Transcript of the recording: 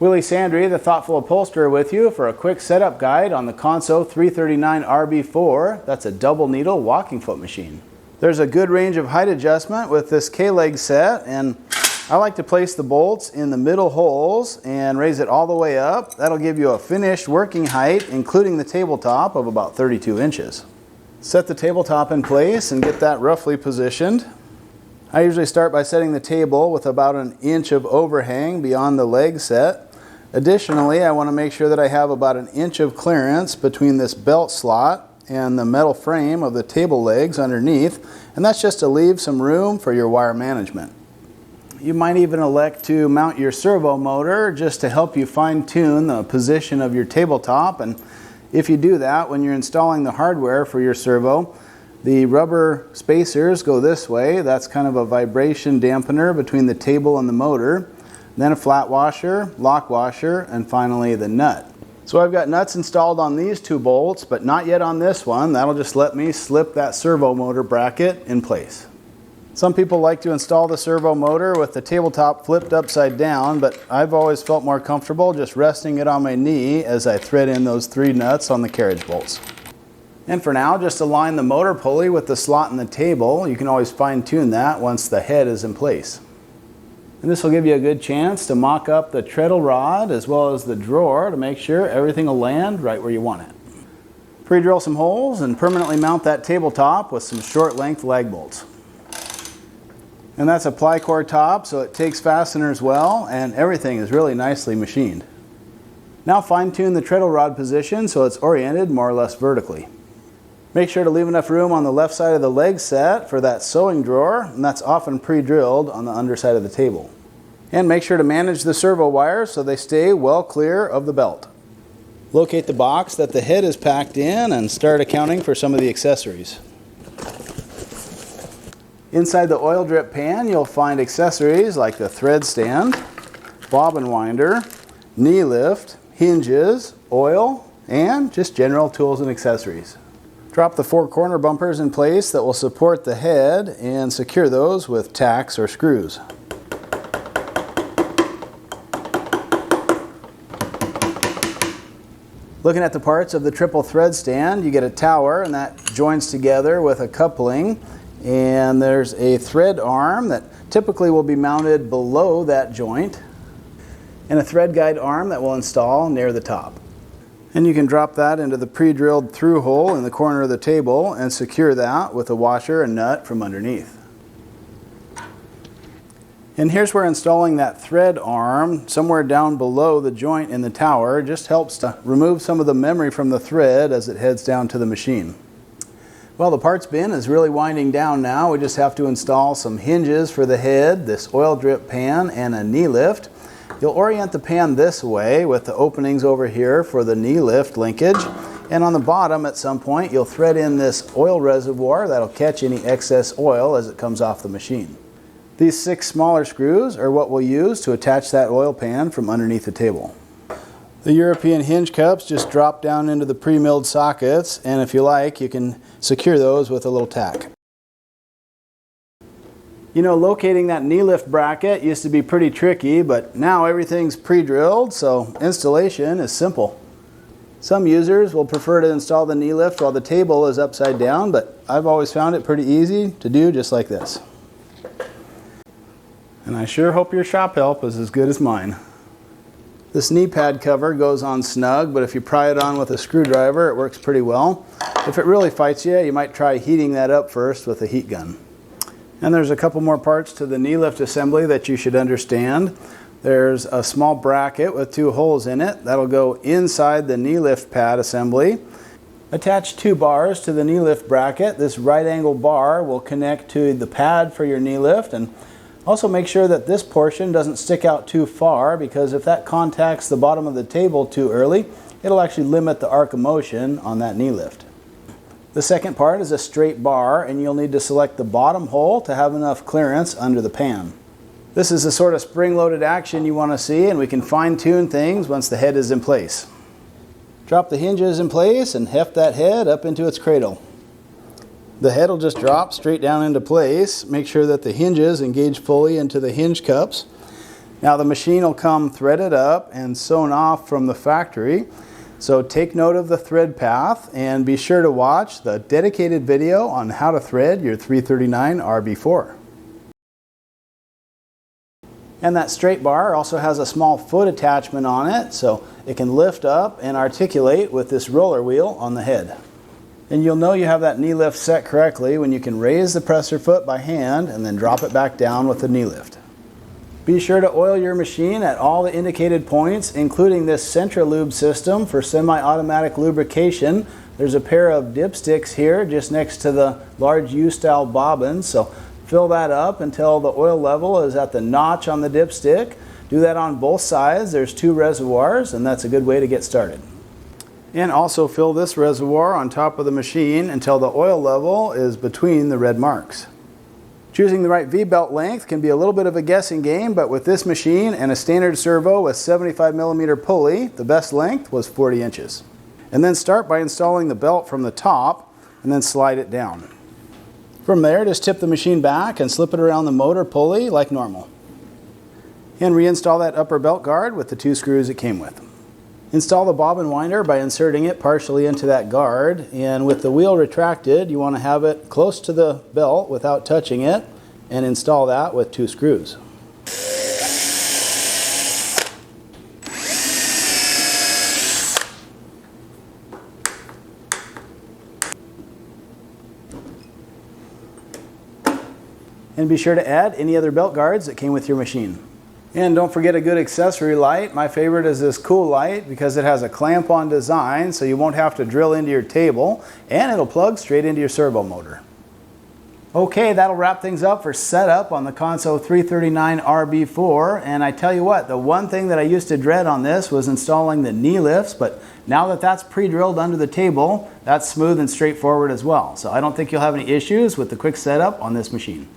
Willie Sandry, the Thoughtful Upholsterer, with you for a quick setup guide on the Consew 339RB-4. That's a double needle walking foot machine. There's a good range of height adjustment with this K-leg set, and I like to place the bolts in the middle holes and raise it all the way up. That'll give you a finished working height, including the tabletop, of about 32 inches. Set the tabletop in place and get that roughly positioned. I usually start by setting the table with about an inch of overhang beyond the leg set. Additionally, I want to make sure that I have about an inch of clearance between this belt slot and the metal frame of the table legs underneath, and that's just to leave some room for your wire management. You might even elect to mount your servo motor just to help you fine-tune the position of your tabletop, and if you do that when you're installing the hardware for your servo, the rubber spacers go this way. That's kind of a vibration dampener between the table and the motor. Then a flat washer, lock washer, and finally the nut. So I've got nuts installed on these two bolts, but not yet on this one. That'll just let me slip that servo motor bracket in place. Some people like to install the servo motor with the tabletop flipped upside down, but I've always felt more comfortable just resting it on my knee as I thread in those 3 nuts on the carriage bolts. And for now, just align the motor pulley with the slot in the table. You can always fine-tune that once the head is in place. And this will give you a good chance to mock up the treadle rod as well as the drawer to make sure everything will land right where you want it. Pre-drill some holes and permanently mount that tabletop with some short length lag bolts. And that's a ply core top, so it takes fasteners well, and everything is really nicely machined. Now fine-tune the treadle rod position so it's oriented more or less vertically. Make sure to leave enough room on the left side of the leg set for that sewing drawer, and that's often pre-drilled on the underside of the table. And make sure to manage the servo wires so they stay well clear of the belt. Locate the box that the head is packed in and start accounting for some of the accessories. Inside the oil drip pan, you'll find accessories like the thread stand, bobbin winder, knee lift, hinges, oil, and just general tools and accessories. Drop the 4 corner bumpers in place that will support the head and secure those with tacks or screws. Looking at the parts of the triple thread stand, you get a tower, and that joins together with a coupling, and there's a thread arm that typically will be mounted below that joint, and a thread guide arm that will install near the top. And you can drop that into the pre-drilled through hole in the corner of the table and secure that with a washer and nut from underneath. And here's where installing that thread arm somewhere down below the joint in the tower just helps to remove some of the memory from the thread as it heads down to the machine. Well, the parts bin is really winding down now. We just have to install some hinges for the head, this oil drip pan, and a knee lift. You'll orient the pan this way with the openings over here for the knee lift linkage, and on the bottom at some point you'll thread in this oil reservoir that'll catch any excess oil as it comes off the machine. These 6 smaller screws are what we'll use to attach that oil pan from underneath the table. The European hinge cups just drop down into the pre-milled sockets, and if you like, you can secure those with a little tack. You know, locating that knee lift bracket used to be pretty tricky, but now everything's pre-drilled, so installation is simple. Some users will prefer to install the knee lift while the table is upside down, but I've always found it pretty easy to do just like this. And I sure hope your shop help is as good as mine. This knee pad cover goes on snug, but if you pry it on with a screwdriver, it works pretty well. If it really fights you, you might try heating that up first with a heat gun. And there's a couple more parts to the knee lift assembly that you should understand. There's a small bracket with 2 holes in it. That'll go inside the knee lift pad assembly. Attach 2 bars to the knee lift bracket. This right angle bar will connect to the pad for your knee lift, and also make sure that this portion doesn't stick out too far, because if that contacts the bottom of the table too early, it'll actually limit the arc of motion on that knee lift. The second part is a straight bar, and you'll need to select the bottom hole to have enough clearance under the pan. This is the sort of spring-loaded action you want to see, and we can fine-tune things once the head is in place. Drop the hinges in place and heft that head up into its cradle. The head will just drop straight down into place. Make sure that the hinges engage fully into the hinge cups. Now the machine will come threaded up and sewn off from the factory. So take note of the thread path and be sure to watch the dedicated video on how to thread your 339RB-4. And that straight bar also has a small foot attachment on it, so it can lift up and articulate with this roller wheel on the head. And you'll know you have that knee lift set correctly when you can raise the presser foot by hand and then drop it back down with the knee lift. Be sure to oil your machine at all the indicated points, including this Centralube system for semi-automatic lubrication. There's a pair of dipsticks here just next to the large U-style bobbins, so fill that up until the oil level is at the notch on the dipstick. Do that on both sides. There's 2 reservoirs, and that's a good way to get started. And also fill this reservoir on top of the machine until the oil level is between the red marks. Choosing the right V-belt length can be a little bit of a guessing game, but with this machine and a standard servo with 75mm pulley, the best length was 40 inches. And then start by installing the belt from the top and then slide it down. From there, just tip the machine back and slip it around the motor pulley like normal. And reinstall that upper belt guard with the 2 screws it came with. Install the bobbin winder by inserting it partially into that guard, and with the wheel retracted you want to have it close to the belt without touching it, and install that with 2 screws. And be sure to add any other belt guards that came with your machine. And don't forget a good accessory light. My favorite is this cool light because it has a clamp-on design, so you won't have to drill into your table, and it'll plug straight into your servo motor. Okay, that'll wrap things up for setup on the Consew 339RB-4. And I tell you what, the one thing that I used to dread on this was installing the knee lifts, but now that that's pre-drilled under the table, that's smooth and straightforward as well. So I don't think you'll have any issues with the quick setup on this machine.